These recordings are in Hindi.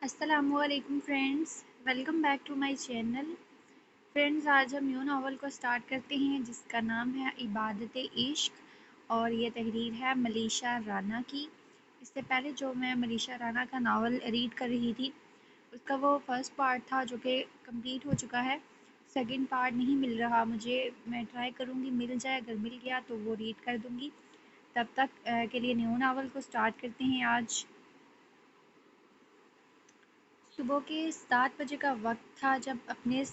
अस्सलामुअलैकुम friends, welcome back to my channel. Friends, आज हम न्यू नावल को स्टार्ट करते हैं जिसका नाम है इबादत इश्क और ये तहरीर है मलीशा राना की। इससे पहले जो मैं मलीशा राना का नावल रीड कर रही थी उसका वो फर्स्ट पार्ट था जो कि कंप्लीट हो चुका है। सेकंड पार्ट नहीं मिल रहा मुझे, मैं ट्राई करूँगी मिल जाए, अगर मिल गया तो वो रीड कर दूँगी। तब तक के लिए न्यू नावल को स्टार्ट करते हैं। आज सुबह के 7 बजे का वक्त था जब अपने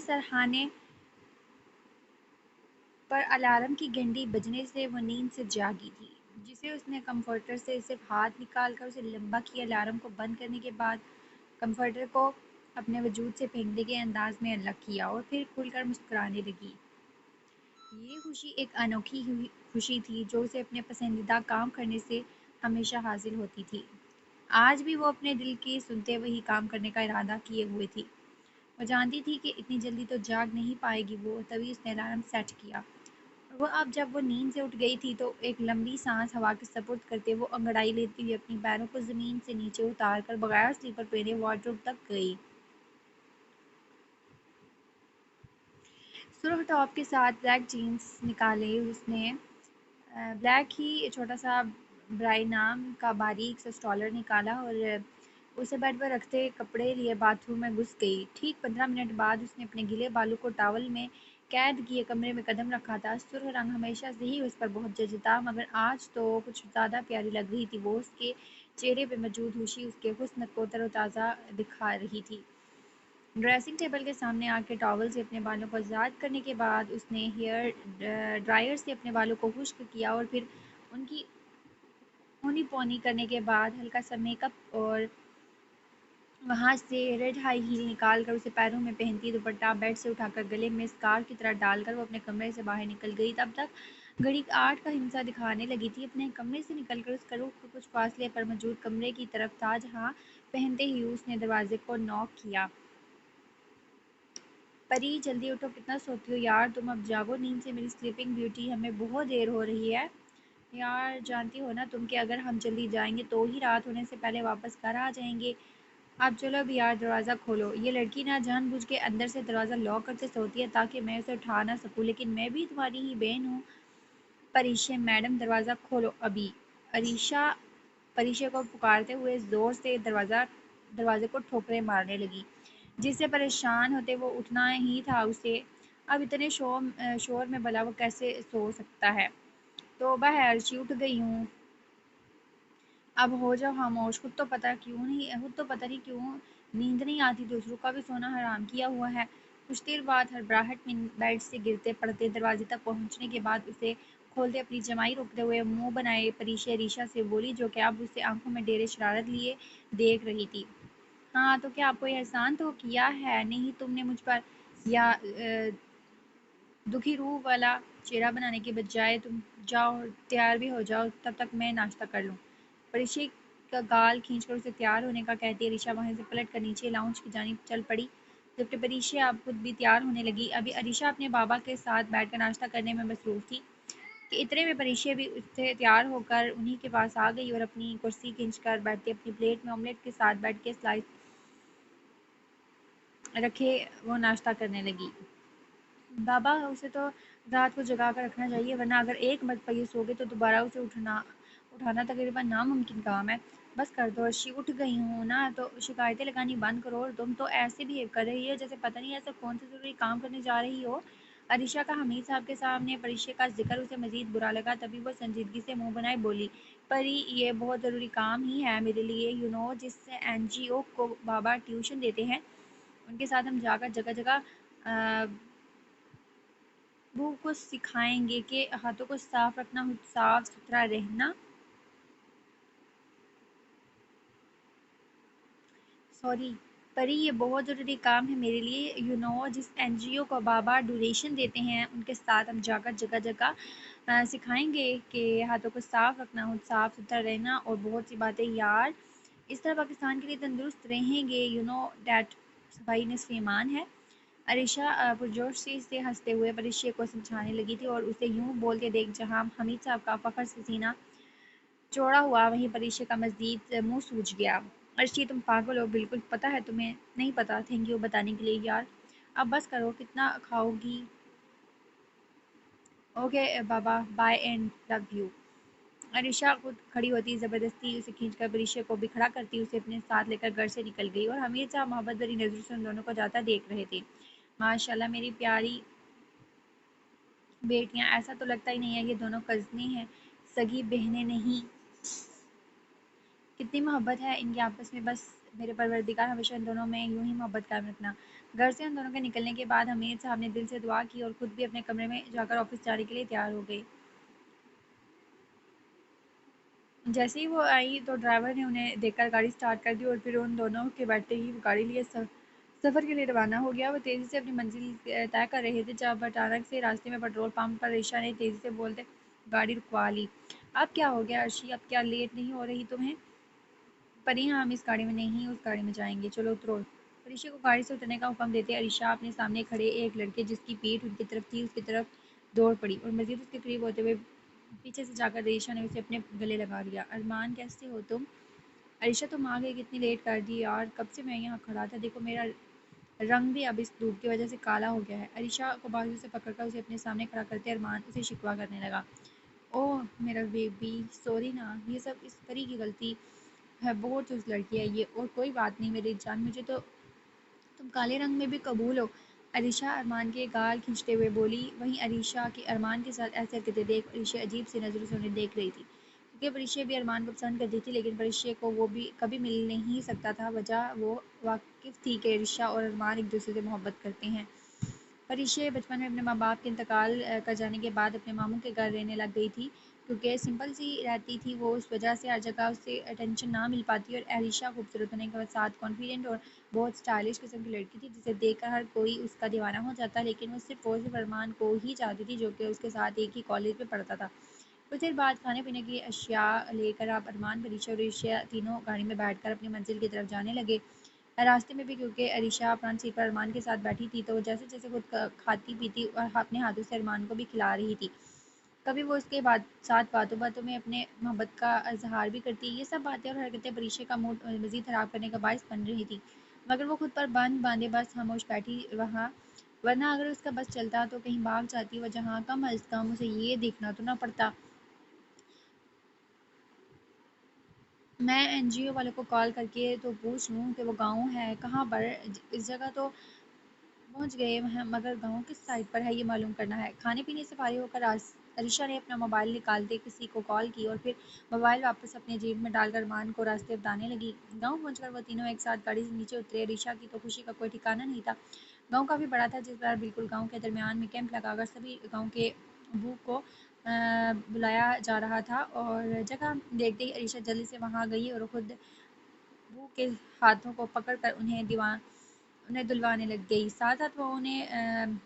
सरहाने पर अलार्म की घंटी बजने से वो नींद से जागी थी, जिसे उसने कंफर्टर से सिर्फ हाथ निकाल कर उसे लंबा किया। अलार्म को बंद करने के बाद कंफर्टर को अपने वजूद से फेंकने के अंदाज में अलग किया और फिर खुलकर मुस्कुराने लगी। ये खुशी एक अनोखी खुशी थी जो उसे अपने पसंदीदा काम करने से हमेशा हासिल होती थी। आज भी वो अपने दिल की सुनते वही काम करने का इरादा किए हुए थी। वो जानती थी कि इतनी जल्दी तो जाग नहीं पाएगी वो, तभी उसने अलार्म सेट किया। वो अब जब वो नींद से उठ गई थी तो एक लंबी सांस हवा के सपुर्द करते वो अंगड़ाई लेती हुई अपनी पैरों को ज़मीन से नीचे उतार कर बगैर स्लीपर पहने वार्डरोब तक गई। सुर्ख टॉप के साथ ब्लैक जीन्स निकाले उसने, ब्लैक ही छोटा सा ब्राई नाम का बारीक सा स्टॉलर निकाला और उसे बेड पर रखते कपड़े लिए बाथरूम में घुस गई। ठीक 15 मिनट बाद उसने अपने गीले बालों को टॉवल में कैद किए कमरे में कदम रखा था। सुर्ख रंग हमेशा से ही उस पर बहुत जचता, मगर आज तो कुछ ज़्यादा प्यारी लग रही थी। वो उसके चेहरे पे मौजूद खुशी उसके हुस्न को तरोताज़ा दिखा रही थी। ड्रेसिंग टेबल के सामने आके टॉवल से अपने बालों को आज़ाद करने के बाद उसने हेयर ड्रायर से अपने बालों को खुश्क किया और फिर उनकी ऊनी पौनी करने के बाद हल्का सा मेकअप और वहाँ से रेड हाई हील निकाल कर उसे पैरों में पहनती दुपट्टा बेड से उठाकर गले में स्कार्फ की तरह डालकर वो अपने कमरे से बाहर निकल गई। तब तक घड़ी 8 का हिंसा दिखाने लगी थी। अपने कमरे से निकलकर उसका रुख कुछ फासले पर मौजूद कमरे की तरफ था जहाँ पहनते ही उसने दरवाजे को नॉक किया। परी, जल्दी उठो, कितना सोती हो यार तुम, अब जागो नींद से मेरी स्लीपिंग ब्यूटी, हमें बहुत देर हो रही है। यार जानती हो ना तुम कि अगर हम जल्दी जाएंगे तो ही रात होने से पहले वापस घर आ जाएंगे। अब चलो अब यार, दरवाज़ा खोलो। ये लड़की ना जानबूझ के अंदर से दरवाज़ा लॉक करके सोती है ताकि मैं उसे उठा ना सकूं, लेकिन मैं भी तुम्हारी ही बहन हूँ। परिशे मैडम, दरवाज़ा खोलो अभी। अरीशा परिशे को पुकारते हुए ज़ोर से दरवाजे को ठोकरें मारने लगी। जिससे परेशान होते वो उठना ही था उसे। अब इतने शोर में भला वो कैसे सो सकता है। तौबा है अर्शी, उठ गई हूँ, अब हो जाओ खामोश। खुद तो पता नहीं क्यों नींद नहीं आती, दूसरों का भी सोना हराम किया हुआ है। कुछ देर बाद हड़बड़ाहट में बेड से गिरते पड़ते दरवाजे तक पहुंचने के बाद उसे खोलते अपनी जमाई रोकते हुए मुंह बनाए परीशा रीशा से बोली, जो कि अब उसे आंखों में डेरे शरारत लिए देख रही थी। हाँ तो क्या आपको ये एहसान तो किया है नहीं तुमने मुझ पर, या दुखी रूह वाला चेहरा बनाने के बजाय तुम जाओ तैयार भी हो जाओ, तब तक मैं नाश्ता कर लूँ। परिशी का गाल खींचकर उसे तैयार होने का कहती अरीशा वहाँ से पलट कर नीचे लाउंज की जानिब चल पड़ी, जबकि परिशा अब खुद भी तैयार होने लगी। अभी अरीशा अपने बाबा के साथ बैठकर नाश्ता करने में मसरूफ़ थी कि इतने में परिशा भी उससे तैयार होकर उन्हीं के पास आ गई और अपनी कुर्सी खींचकर बैठती अपनी प्लेट में ऑमलेट के साथ बैठ के स्लाइस रखे वो नाश्ता करने लगी। बाबा, उसे तो रात को जगा कर रखना चाहिए, वरना अगर एक मरतबा ये सो गए तो दोबारा उसे उठाना तकरीबन नामुमकिन काम है। बस कर दो अर्शी, उठ गई हूँ ना तो शिकायतें लगानी बंद करो। और तुम तो ऐसे बिहेव कर रही हो जैसे पता नहीं ऐसा कौन सा ज़रूरी काम करने जा रही हो। अरीशा का हमीद साहब के सामने परिचय का जिक्र उसे मजीद बुरा लगा, तभी वो संजीदगी से मुंह बनाए बोली, परी ये बहुत ज़रूरी काम ही है मेरे लिए, जिससे NGO को बाबा ट्यूशन देते हैं, उनके साथ हम जाकर जगह जगह वो को सिखाएंगे कि हाथों को साफ रखना, साफ सुथरा रहना, सॉरी परी ये बहुत ज़रूरी काम है मेरे लिए, जिस NGO को बाबा डोनेशन देते हैं उनके साथ हम जाकर जगह जगह सिखाएंगे कि हाथों को साफ रखना, साफ सुथरा रहना और बहुत सी बातें यार, इस तरह पाकिस्तान के लिए तंदुरुस्त रहेंगे, डैट सफाई निस्फ़ ईमान है। अरीशा पुरजोश से हंसते हुए परिश्य को समझाने लगी थी और उसे यूं बोलते देख जहां हमीद साहब का फ़ख्र से सीना चौड़ा हुआ, वहीं पर ईशा का मज़ीद मुँह सूज गया। अर्शी तुम पागल हो, बिल्कुल पता है तुम्हें नहीं पता। थैंक यू बताने के लिए यार। अब बस करो, कितना खाओगी? ओके बाबा, bye and love you. Arisha खुद खड़ी होती, ज़बरदस्ती उसे खींचकर अरीशा को भी खड़ा करती, उसे अपने साथ लेकर घर से निकल गई और हमीद साहब मोहब्बत भरी नज़रों से उन दोनों को जाता देख रहे थे। माशाल्लाह मेरी प्यारी बेटियां, ऐसा तो लगता ही नहीं है ये दोनों कज़नें हैं, सगी बहनें नहीं। कितनी मोहब्बत है इनकी आपस में। बस मेरे परवरदिगार हमेशा इन दोनों में यूं ही मोहब्बत कायम रखना। घर से उन दोनों के निकलने के बाद हमीद साहब ने दिल से दुआ की और खुद भी अपने कमरे में जाकर ऑफिस जाने के लिए तैयार हो गए। जैसे ही वो आई तो ड्राइवर ने उन्हें देखकर गाड़ी स्टार्ट कर दी और फिर उन दोनों के बैठते ही वो गाड़ी लिए सफ़र के लिए रवाना हो गया। वो तेज़ी से अपनी मंजिल तय कर रहे थे जब अचानक से रास्ते में पेट्रोल पंप पर ईशा ने तेज़ी से बोलते गाड़ी रुकवा ली। अब क्या हो गया अर्शी, अब क्या लेट नहीं हो रही तुम्हें? पर यहाँ हम इस गाड़ी में नहीं, उस गाड़ी में जाएंगे, चलो उतरो। अरीशा को गाड़ी से उतरने का हुक्म देते अरीशा अपने सामने खड़े एक लड़के जिसकी पीठ उनकी तरफ थी उसकी तरफ दौड़ पड़ी और मजीद उसके करीब होते हुए पीछे से जाकर अरीशा ने उसे अपने गले लगा लिया। अरमान कैसे हो तुम? अरीशा तुम आ गई, कितनी लेट कर दी यार, कब से मैं यहाँ खड़ा था, देखो मेरा रंग भी अब इस धूप की वजह से काला हो गया है। अरीशा को बाजू से पकड़कर उसे अपने सामने खड़ा करते अरमान उसे शिकवा करने लगा। ओह मेरा बेबी, सॉरी ना, ये सब इस परी की गलती है, बहुत चुस्त लड़की है ये, और कोई बात नहीं मेरी जान, मुझे तो तुम काले रंग में भी कबूल हो। अरीशा अरमान के गाल खींचते हुए बोली। वहीं अरीशा के अरमान के साथ ऐसे हरकतें देख अरीशा अजीब सी नज़रों से उन्हें देख रही थी, क्योंकि परीक्षा भी अरमान को पसंद करती थी लेकिन परीक्षा को वो भी कभी मिल नहीं सकता था। वजह वो वाकिफ थी कि अरीशा और अरमान एक दूसरे से मोहब्बत करते हैं। परिशे बचपन में अपने माँ बाप के इंतकाल कर जाने के बाद अपने मामू के घर रहने लग गई थी, क्योंकि सिंपल सी रहती थी वो, उस वजह से हर जगह उससे अटेंशन ना मिल पाती। और एलिशा खूबसूरत होने के साथ कॉन्फिडेंट और बहुत स्टाइलिश किस्म की लड़की थी जिसे देखकर हर कोई उसका दीवाना हो जाता, लेकिन वो सिर्फ और सिर्फ अरमान को ही चाहती थी जो कि उसके साथ एक ही कॉलेज में पढ़ता था। कुछ देर बाद खाने पीने की अशिया लेकर आप अरमान, परिशा और ईशिया तीनों गाड़ी में बैठकर अपनी मंजिल की तरफ जाने लगे। रास्ते में भी क्योंकि अरीशा फ्रंट सीट पर अरमान के साथ बैठी थी तो वो जैसे जैसे खुद खाती पीती और अपने हाथों से अरमान को भी खिला रही थी। कभी वो उसके बाद साथ बातों बातों में अपने मोहब्बत का इजहार भी करती। ये सब बातें और हरकतें परीक्षा का मूड मज़ीद ख़राब करने का बायस बन रही थी, मगर वो खुद पर बंद बांधे बस खामोश बैठी वहाँ। वरना अगर उसका बस चलता तो कहीं भाग जाती, वह जहाँ कम अज़ कम उसे ये देखना तो ना पड़ता। मैं एनजीओ वालों को कॉल करके तो पूछ लूँ कि वो गाँव है कहाँ पर, इस जगह तो पहुंच गए हैं मगर गांव किस साइड पर है ये मालूम करना है। खाने पीने से फारिग होकर अरीशा ने अपना मोबाइल निकालते किसी को कॉल की और फिर मोबाइल वापस अपने जेब में डालकर मान को रास्ते बताने लगी। गांव पहुंचकर वो तीनों एक साथ गाड़ी से नीचे उतरे। अरीशा की तो खुशी का कोई ठिकाना नहीं था। गांव काफ़ी बड़ा था, जिस पर बिल्कुल गांव के दरमियान में कैंप लगाकर सभी गांव के बू को बुलाया जा रहा था। और जगह देखते ही अरीशा जल्दी से वहां गई और खुद बू के हाथों को पकड़कर उन्हें दुलवाने लग गई। साथ साथ वो उन्हें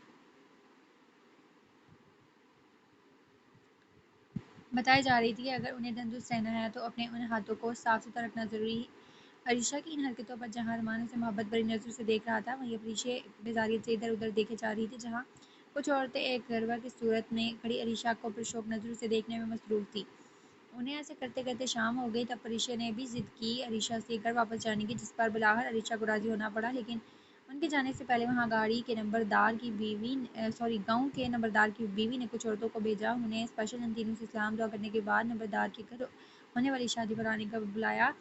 बताई जा रही थी कि अगर उन्हें तंदुरुस्त रहना है तो अपने उन हाथों को साफ सुथरा रखना ज़रूरी। अरीशा की इन हरकतों पर जहाँ अरमान उसे मोहब्बत भरी नज़रों से देख रहा था, वहीं अरीशा बेजारियत से इधर उधर देखे जा रही थी। जहाँ कुछ औरतें एक गरबा की सूरत में खड़ी अरीशा को पुरशोभ नज़रों से देखने में मसरूफ़ थी। उन्हें ऐसे करते करते शाम हो गई, तब अरीशा ने भी जिद की अरीशा से घर वापस जाने की, जिस पर बुलाकर अरीशा को राज़ी होना पड़ा। लेकिन उनके जाने से पहले वहाँ गाड़ी के नंबरदार की बीवी सॉरी गांव के नंबरदार की बीवी ने कुछ औरतों को भेजा। उन्हें स्पेशल इन तीनों से सलाम दुआ करने के बाद नंबरदार के घर होने वाली शादी पर आने का बुलाया,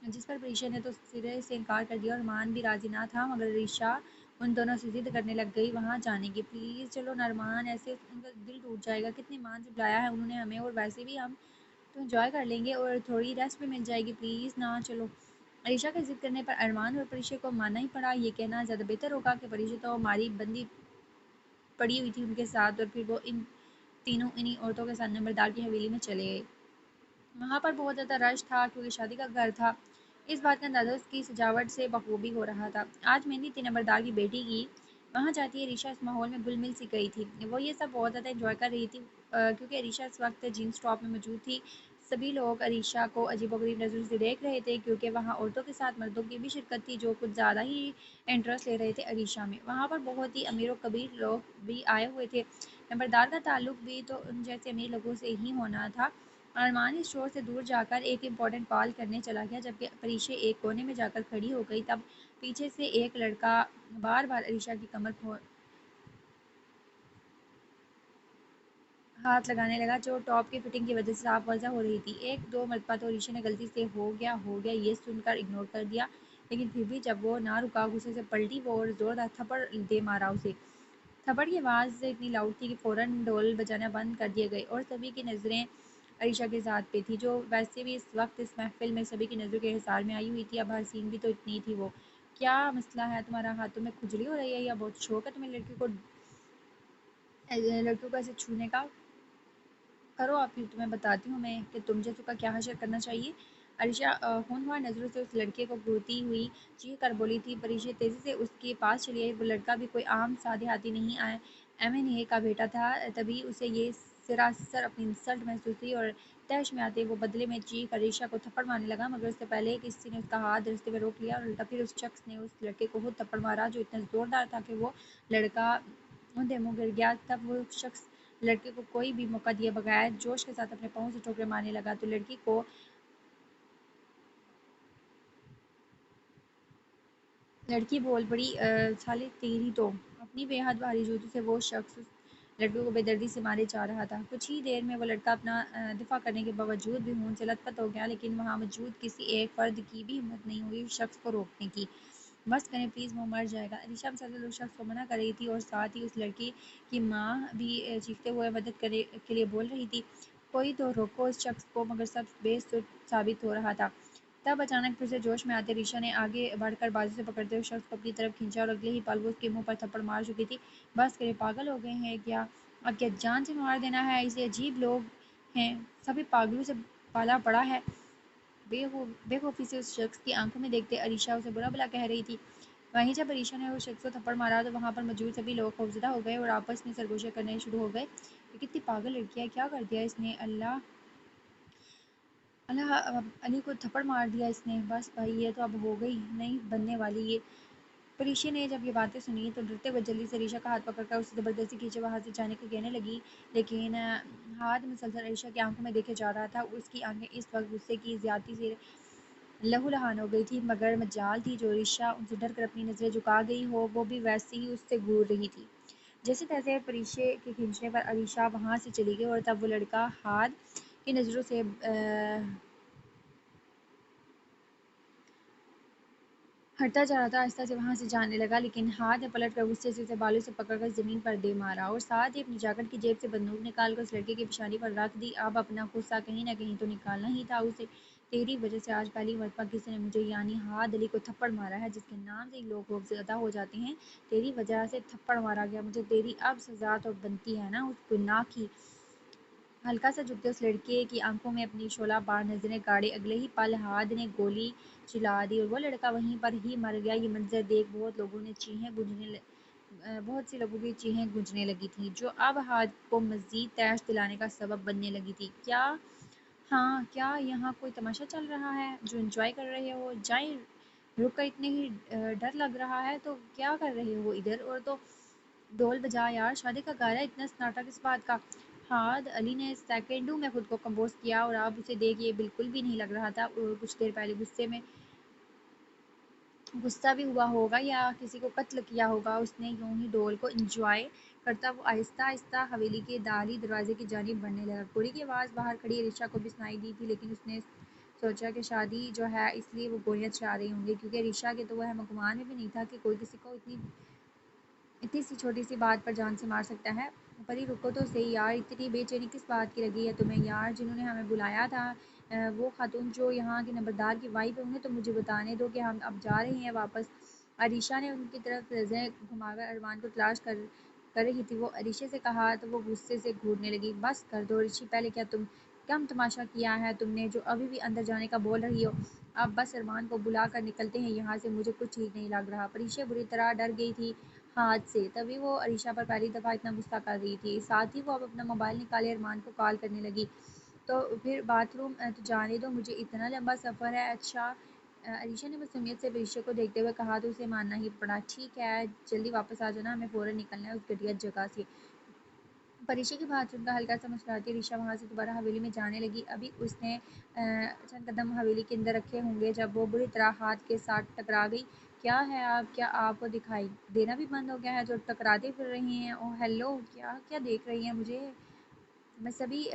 जिस पर अरीशा ने तो सिरे से इनकार कर दिया और मान भी राज़ी ना था, मगर अरीशा उन दोनों से जिद करने लग गई वहाँ जाने की। प्लीज़ चलो नरमान, ऐसे उनका दिल टूट जाएगा, कितने मान से बुलाया है उन्होंने हमें, और वैसे भी हम तो एंजॉय कर लेंगे और थोड़ी रेस्ट भी मिल जाएगी, प्लीज़ ना चलो। अरीशा के जिद करने पर अरमान और परीक्षा को मानना ही पड़ा। ये कहना ज़्यादा बेहतर होगा कि परीक्षा तो हमारी बंदी पड़ी हुई थी उनके साथ, और फिर वो इन तीनों इन्हीं औरतों के साथ नंबरदार की हवेली में चले गए। वहाँ पर बहुत ज़्यादा रश था क्योंकि शादी का घर था। इस बात का अंदाज़ा उसकी सजावट से बखूबी हो रहा था। आज मेहंदी थी नंबरदार की बेटी की। वहाँ जाती है अरीशा इस माहौल में घुल मिल सी गई थी। वो ये सब बहुत ज़्यादा एंजॉय कर रही थी, क्योंकि अरीशा इस वक्त जीन्स टॉप में मौजूद थी। सभी लोग अरीशा को अजीबोगरीब नज़रों से देख रहे थे, क्योंकि वहाँ औरतों के साथ मर्दों की भी शिरकत थी जो कुछ ज़्यादा ही इंटरेस्ट ले रहे थे अरीशा में। वहाँ पर बहुत ही अमीर और कबीर लोग भी आए हुए थे। नंबरदार का ताल्लुक भी तो उन जैसे अमीर लोगों से ही होना था। अरमान स्टोर से दूर जाकर एक इम्पोर्टेंट कॉल करने चला गया। जबकि परीशे एक कोने में जाकर खड़ी हो गई, तब पीछे से एक लड़का बार बार अरीशा की कमर हाथ लगाने लगा, जो टॉप की फिटिंग की वजह से साफ वजह हो रही थी। एक दो मरतबा तो ऋषि ने गलती से हो गया ये सुनकर इग्नोर कर दिया, लेकिन फिर भी जब वो ना रुका, गुस्से से पलटी वो और जोरदार थप्पड़ दे मारा उसे। थप्पड़ की आवाज़ इतनी लाउड थी कि फ़ौरन ढोल बजाना बंद कर दिए गए और सभी की नज़रें अरीशा के साथ पे थी, जो वैसे भी इस वक्त इस महफिल में सभी की नज़रों के हिसार में आई हुई थी। अब हसीन भी तो इतनी थी वो। क्या मसला है तुम्हारा? हाथों में खुजली हो रही है या बहुत शौक है तुम्हें लड़कियों को ऐसे छूने का? करो आप, फिर तुम्हें बताती हूँ मैं कि तुम जैसों का क्या हशर करना चाहिए। अरीशा होनहार नज़रों से उस लड़के को घूरती हुई चीख कर बोली थी। परीशा तेज़ी से उसके पास चली आई। वो लड़का भी कोई आम सादे हाथी नहीं आया, MNA का बेटा था। तभी उसे ये सरासर अपनी इंसल्ट महसूस हुई और तैश में आते वो बदले में चीख अरीशा को थप्पड़ मारने लगा, मगर उससे पहले किसी ने उसका हाथ रास्ते में रोक लिया और उल्टा फिर उस शख्स ने उस लड़के को खुद थप्पड़ मारा, जो इतना ज़ोरदार था कि वो लड़का औंधे मुँह गिर गया। तब वो शख्स लड़के को कोई भी मौका दिए बगैर जोश के साथ अपने पाँव से ठोकरें मारने लगा, तो लड़की बोल पड़ी, साले तेरी तो। अपनी बेहद भारी जूतों से वो शख्स उस लड़के को बेदर्दी से मारे जा रहा था। कुछ ही देर में वो लड़का अपना दिफा करने के बावजूद भी खून से लथपथ हो गया, लेकिन वहाँ मौजूद किसी एक फर्द की भी हिम्मत नहीं हुई उस शख्स को रोकने की। बस करें प्लीज़, वो मर जाएगा। अलीशा मुसलसल उस शख्स को मना कर रही थी और साथ ही उस लड़की की माँ भी चीखते हुए मदद करे के लिए बोल रही थी, कोई तो रोको उस शख्स को, मगर सब बेसुध साबित हो रहा था। तब अचानक फिर से जोश में आते ऋषा ने आगे बढ़कर बाजू से पकड़ते हुए शख्स को अपनी तरफ खींचा और अगले ही पल वो उसके मुंह पर थप्पड़ मार चुकी थी। बस करे, पागल हो गए हैं क्या? अब क्या जान से मार देना है? ऐसे अजीब लोग हैं, सभी पागलों से पाला पड़ा है। बेखौफी से उस शख्स की आंखों में देखते अरीशा उसे बुरा भला कह रही थी। वहीं जब अरीशा ने उस शख्स को थप्पड़ मारा तो वहां पर मौजूद सभी लोग खौफजदा हो गए और आपस में सरगोशा करने शुरू हो गए। ये कितनी पागल लड़की है, क्या कर दिया इसने? अल्लाह अल्लाह, अली को थप्पड़ मार दिया इसने। बस भाई, ये तो अब हो गई नहीं बनने वाली ये। परीशा ने जब ये बातें सुनी तो डरते हुए जल्दी से रीशा का हाथ पकड़कर उसे ज़बरदस्ती खींचे वहाँ से जाने को कहने लगी, लेकिन हाथ मुसलसल रीशा की आंखों में देखे जा रहा था। उसकी आंखें इस वक्त गुस्से की ज़्यादती से लहूलुहान हो गई थी, मगर मजाल थी जो रीशा उनसे डर कर अपनी नज़रें झुका गई हो, वो भी वैसे ही उससे घूर रही थी। जैसे तैसे परीशा के खींचने पर अरीशा वहाँ से चली गई और तब वो लड़का हाथ की नज़रों से हटता जा रहा था। आहिस्ता से वहाँ से जाने लगा, लेकिन हाथ ने पलट कर गुस्से से उसे बालों से पकड़कर ज़मीन पर दे मारा और साथ ही अपनी जैकेट की जेब से बंदूक निकाल कर उस लड़के की पेशानी पर रख दी। अब अपना गुस्सा कहीं ना कहीं तो निकालना ही था उसे। तेरी वजह से आज पहली मरतबा किसी ने मुझे यानी हाथ अली को थप्पड़ मारा है, जिसके नाम से ही लोग खौफजदा हो जाते हैं। तेरी वजह से थप्पड़ मारा गया मुझे, तेरी अब सज़ा तो बनती है ना उस गुनाह की। हल्का सा झुकते उस लड़के की आंखों में अपनी शोला बार नजरें गाड़े, अगले ही पल हाद ने गोली चला दी और वो लड़का वहीं पर ही मर गया। ये मंजर देख बहुत सी लोगों की चीखें गूंजने लगी थी, जो अब हाद को मजीद तैश दिलाने का सबब बनने लगी थी। क्या? हाँ, क्या यहाँ कोई तमाशा चल रहा है जो एंजॉय कर रहे हो? जाए, रुक कर, इतने ही डर लग रहा है तो क्या कर रहे हो इधर? और तो ढोल बजा यार, शादी का गाना, इतना सन्नाटा किस बात का? हाँ, अली ने सेकेंडों में खुद को कंपोज किया और अब उसे देख ये बिल्कुल भी नहीं लग रहा था और कुछ देर पहले गुस्सा भी हुआ होगा या किसी को कत्ल किया होगा उसने। यूं ही ढोल को एंजॉय करता वो आहिस्ता आहिस्ता हवेली के दारी दरवाजे की जानिब बढ़ने लगा। कुड़ी की आवाज़ बाहर खड़ी रिशा को भी सुनाई दी थी, लेकिन उसने सोचा कि शादी जो है इसलिए वो गोलियां चला रही होंगी, क्योंकि रिशा के तो वह मगमान में भी नहीं था कि कोई किसी को इतनी सी छोटी सी बात पर जान से मार सकता है। परी रुको तो सही यार, इतनी बेचैनी किस बात की लगी है तुम्हें यार? जिन्होंने हमें बुलाया था, वो खातून जो यहाँ की नंबरदार की वाइफ है, उन्हें तो मुझे बताने दो कि हम अब जा रहे हैं वापस। अरीशा ने उनकी तरफ नज़रें घुमाकर अरमान को तलाश कर रही थी। वो अरीशा से कहा तो वो गुस्से से घूरने लगी। बस कर दो ऋषि, पहले क्या तुम कम तमाशा किया है तुमने जो अभी भी अंदर जाने का बोल रही हो? अब बस अरमान को बुला कर निकलते हैं यहाँ से, मुझे कुछ ठीक नहीं लग रहा। परीक्षा बुरी तरह डर गई थी हाथ से, तभी वो अरीशा पर पहली दफ़ा इतना गुस्सा कर रही थी। साथ ही वो अब अपना मोबाइल निकाले अरमान को कॉल करने लगी। तो फिर बाथरूम तो जाने दो, मुझे इतना लंबा सफ़र है। अच्छा, अरीशा ने मासूमियत से अरीशा को देखते हुए कहा तो उसे मानना ही पड़ा। ठीक है, जल्दी वापस आ जाना, हमें फ़ौरन निकलना है उस घटिया जगह से। परीक्षा की बात सुनकर हल्का सा मुस्कुराती ऋषा वहाँ से दोबारा हवेली में जाने लगी। अभी उसने चंद कदम हवेली के अंदर रखे होंगे जब वो बुरी तरह हाथ के साथ टकरा गई। क्या है आप, क्या आपको दिखाई देना भी बंद हो गया है जो टकराते फिर रही हैं? ओह हेलो, क्या क्या देख रही हैं मुझे? मैं सभी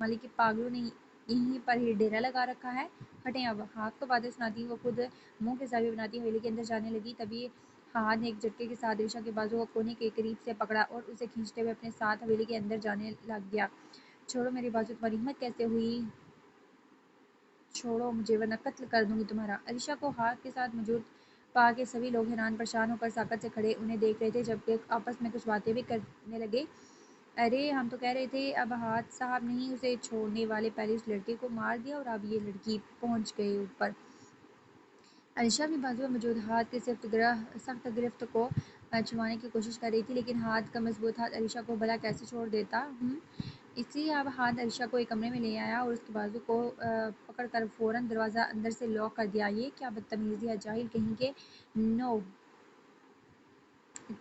मलिक के पागलों ने यहीं पर ही डेरा लगा रखा है। हटें अब। हाथ को बातें सुनाती वो खुद मुंह के साबित बनाती हवेली के अंदर जाने लगी। तभी हाथ ने एक झटके के साथ ऋषा के बाजू को कोने के करीब से पकड़ा और उसे खींचते हुए अपने साथ हवेली के अंदर जाने लग गया। छोड़ो मेरी बाजू, तुम्हारी हिम्मत कैसे हुई? छोड़ो मुझे वरना कत्ल कर दूंगी तुम्हारा। अलीशा को हाथ के साथ मौजूद पा के सभी लोग हैरान परेशान होकर साकत से खड़े उन्हें देख रहे थे जबकि आपस में कुछ बातें भी करने लगे। अरे हम तो कह रहे थे अब हाथ साहब नहीं उसे छोड़ने वाले, पहले उस लड़के को मार दिया और अब ये लड़की पहुंच गई ऊपर। अलीशा अपनी बाजू में मौजूद हाथ के सख्त गिरफ्त को छुड़वाने की कोशिश कर रही थी लेकिन हाथ का मजबूत हाथ अलीशा को भला कैसे छोड़ देता। इसलिए अब हाथ अलीशा को एक कमरे में ले आया और उसके बाजू को पकड़कर फौरन दरवाज़ा अंदर से लॉक कर दिया। ये क्या बदतमीजी है जाहिल कहीं के। नो,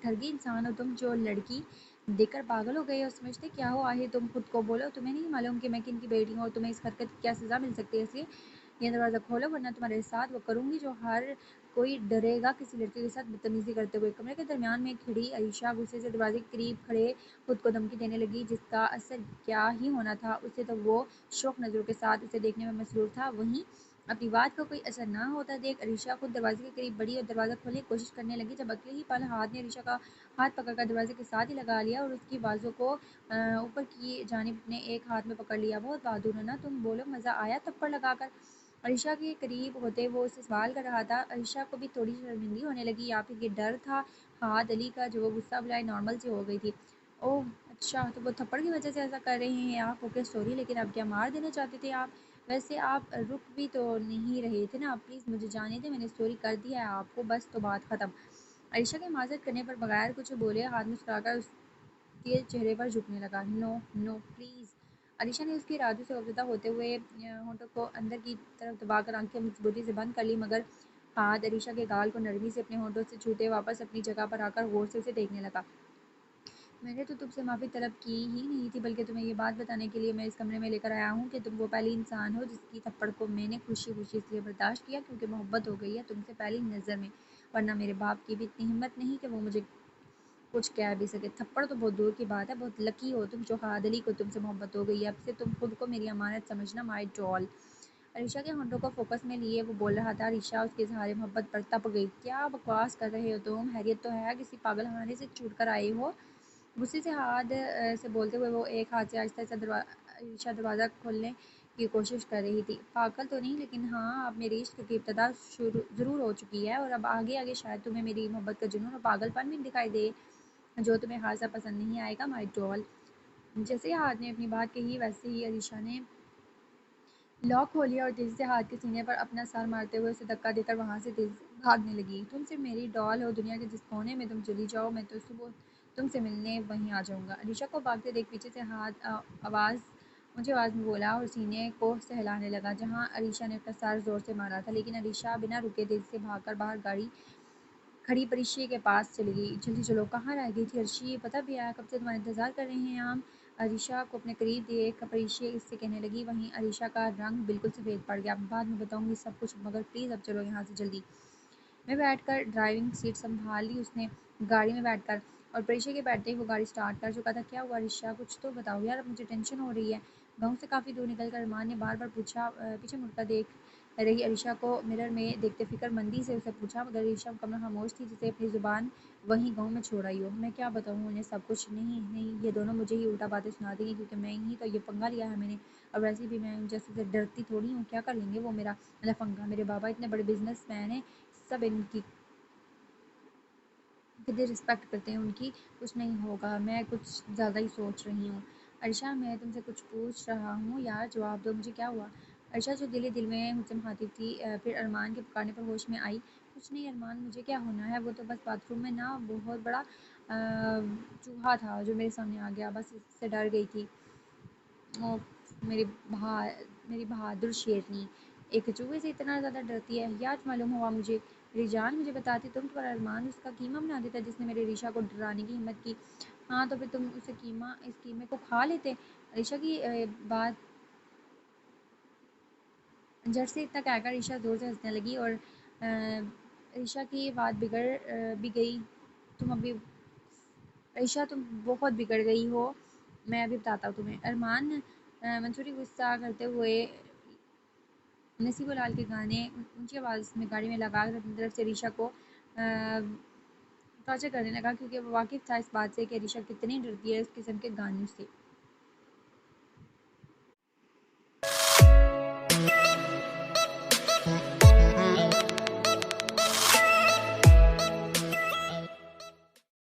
ठगी इंसान हो तुम जो लड़की देखकर पागल हो गए हो। समझते क्या हो आखिर तुम? खुद को बोलो, तुम्हें नहीं मालूम कि मैं किन की बेटी हूँ और तुम्हें इस हरकत की क्या सज़ा मिल सकती है? इसलिए ये दरवाज़ा खोलो वरना तुम्हारे साथ वो करूँगी जो हर कोई डरेगा किसी लड़के के साथ बदतमीजी करते हुए। कमरे के दरमियान में खड़ी अलीशा गुस्से से दरवाजे के करीब खड़े खुद को धमकी देने लगी जिसका असर क्या ही होना था। उसे तो वो शौक नज़रों के साथ उसे देखने में मसरूफ़ था। वहीं अपनी बात का कोई असर ना होता देख अलीशा खुद दरवाजे के करीब बढ़ी और दरवाज़ा खोलने की कोशिश करने लगी। जब अगले ही पल हाथ ने अलीशा का हाथ पकड़कर दरवाजे के साथ ही लगा लिया और उसकी बाजू को ऊपर की जानिब अपने एक हाथ में पकड़ लिया। बहुत बहादुर है ना तुम, बोलो मज़ा आया थप्पड़ लगाकर? अलीशा के करीब होते वो उससे सवाल कर रहा था। अलीशा को भी थोड़ी शर्मिंदगी होने लगी या फिर ये डर था हाथ अली का जो वो गुस्सा बुलाए नॉर्मल से हो गई थी। ओह अच्छा, तो वो थप्पड़ की वजह से ऐसा कर रहे हैं आप? ओके सॉरी, लेकिन अब क्या मार देना चाहते थे आप? वैसे आप रुक भी तो नहीं रहे थे ना, प्लीज़ मुझे जाने दें, मैंने सॉरी कर दिया है आपको, बस तो बात ख़त्म। अलीशा के माजरत करने पर बगैर कुछ बोले हाथ मुस्कुराकर उसके चेहरे पर झुकने लगा। No know please. अलीशा ने उसके इरादों से खौफजदा होते हुए होठों को अंदर की तरफ दबाकर आंखें मजबूती से बंद कर ली मगर हाथ अलीशा के गाल को नरमी से अपने होठों से छूते वापस अपनी जगह पर आकर गौर से उसे देखने लगा। मैंने तो तुमसे माफ़ी तलब की ही नहीं थी बल्कि तुम्हें ये बात बताने के लिए मैं इस कमरे में लेकर आया हूँ कि तुम वो पहली इंसान हो जिसकी थप्पड़ को मैंने खुशी खुशी इसलिए बर्दाश्त किया क्योंकि मोहब्बत हो गई है तुमसे पहली नज़र में। वरना मेरे बाप की भी इतनी हिम्मत नहीं कि वो मुझे कुछ कह भी सके। थप्पड़ तो बहुत दूर की बात है, बहुत लकी हो तुम जो खादली को तुमसे मोहब्बत हो गई है। अब से तुम खुद को मेरी अमानत समझना, माय डॉल। अलीशा के होंठों को फोकस में लिए वो बोल रहा था। अलीशा उसके इज़हार मोहब्बत पर तप गई। क्या बकवास कर रहे हो तुम? हैरियत तो है, किसी पागल खाने से छूट कर आए हो? गुस्से से हाथ से बोलते हुए वो एक हाथ से आहिस्ता आहिस्ता अलीशा दरवाज़ा खोलने की कोशिश कर रही थी। पागल तो नहीं, लेकिन हाँ अब मेरी इश्क की इब्तदा शुरू ज़रूर हो चुकी है और अब आगे आगे शायद तुम्हें मेरी मोहब्बत का जुनून और पागलपन भी दिखाई दे जो तुम्हें खासा पसंद नहीं आएगा, माय डॉल। जैसे ही हाथ ने अपनी बात कही वैसे ही अलीशा ने लॉक खोलिया और तेजी से हाथ के सीने पर अपना सर मारते हुए उसे धक्का देकर वहाँ से तेजी से भागने लगी। तुम सिर्फ मेरी डॉल हो, दुनिया के जिस कोने में तुम चली जाओ मैं तो सुबह तुमसे मिलने वहीं आ जाऊँगा। अलीशा को भागते देख पीछे से हाथ आवाज़ ऊँची आवाज़ में बोला और सीने को सहलाने लगा जहाँ अलीशा ने अपना सर ज़ोर से मारा था। लेकिन अलीशा बिना रुके तेजी से भागकर बाहर गाड़ी खड़ी पर ऋषि के पास चली गई। जल्दी चलो, कहाँ रह गई थी अर्शी? पता भी आया कब से तुम्हारा इंतज़ार कर रहे हैं हम। अरीशा को अपने करीब देख परिशे इससे कहने लगी। वहीं अरीशा का रंग बिल्कुल सफ़ेद पड़ गया। बाद में बताऊंगी सब कुछ मगर प्लीज़ अब चलो यहाँ से जल्दी। मैं बैठकर ड्राइविंग सीट संभाल ली उसने गाड़ी में बैठकर और परिशे के बैठते ही वो गाड़ी स्टार्ट कर चुका था। क्या हुआ अरीशा, कुछ तो बताओ यार, अब मुझे टेंशन हो रही है। गाँव से काफ़ी दूर निकल कर अरमान ने बार बार पूछा। पीछे मुड़कर देख रही अरीशा को मिरर में देखते फ़िक्रमंदी से उसे पूछा मगर अरीशा मुकम्मल खामोश थी जैसे अपनी ज़ुबान वहीं गाँव में छोड़ आई हो। मैं क्या बताऊँ उन्हें सब कुछ? नहीं नहीं, ये दोनों मुझे ही उल्टा बातें सुना देंगे क्योंकि मैं ही तो ये पंगा लिया है मैंने। और वैसे भी मैं उन जैसे से डरती थोड़ी हूँ, क्या कर लेंगे वो मेरा लफंगा? मेरे बाबा इतने बड़े बिजनेसमैन हैं, सब इनकी कितनी रिस्पेक्ट करते हैं उनकी। कुछ नहीं होगा, मैं कुछ ज़्यादा ही सोच रही हूँ। अर्शा मैं तुमसे कुछ पूछ रहा हूँ यार, जवाब दो, मुझे क्या हुआ? अर्शा जो दिल ही दिल में मुझसे मुखातिब थी फिर अरमान के पुकारने पर होश में आई। कुछ नहीं अरमान, मुझे क्या होना है, वो तो बस बाथरूम में ना बहुत बड़ा चूहा था जो मेरे सामने आ गया, बस इससे डर गई थी। ओ, मेरी भा मेरी बहादुर शेरनी एक चूहे से इतना ज़्यादा डरती है? याद मालूम हुआ मुझे रिजान मुझे बताती तुम पर अरमान उसका कीमा बना देता जिसने मेरे रीशा को डराने की हिम्मत की। हाँ तो फिर तुम उसे इस कीमे को खा लेते। रीशा की बात झट से इतना कहकर रीशा ज़ोर से हंसने लगी और रीशा की बात बिगड़ भी गई। तुम अभी ईशा तुम बहुत बिगड़ गई हो। मैं अभी बताता हूँ तुम्हें। अरमान मंसूरी गुस्सा करते हुए नसीब लाल के गाने ऊंची आवाज़ में गाड़ी में लगा कर अपनी तरफ से रीशा को टॉर्चर करने लगा क्योंकि वो वाकिफ़ था इस बात से कि रीशा कितनी डरती है उस किस्म के गानों से।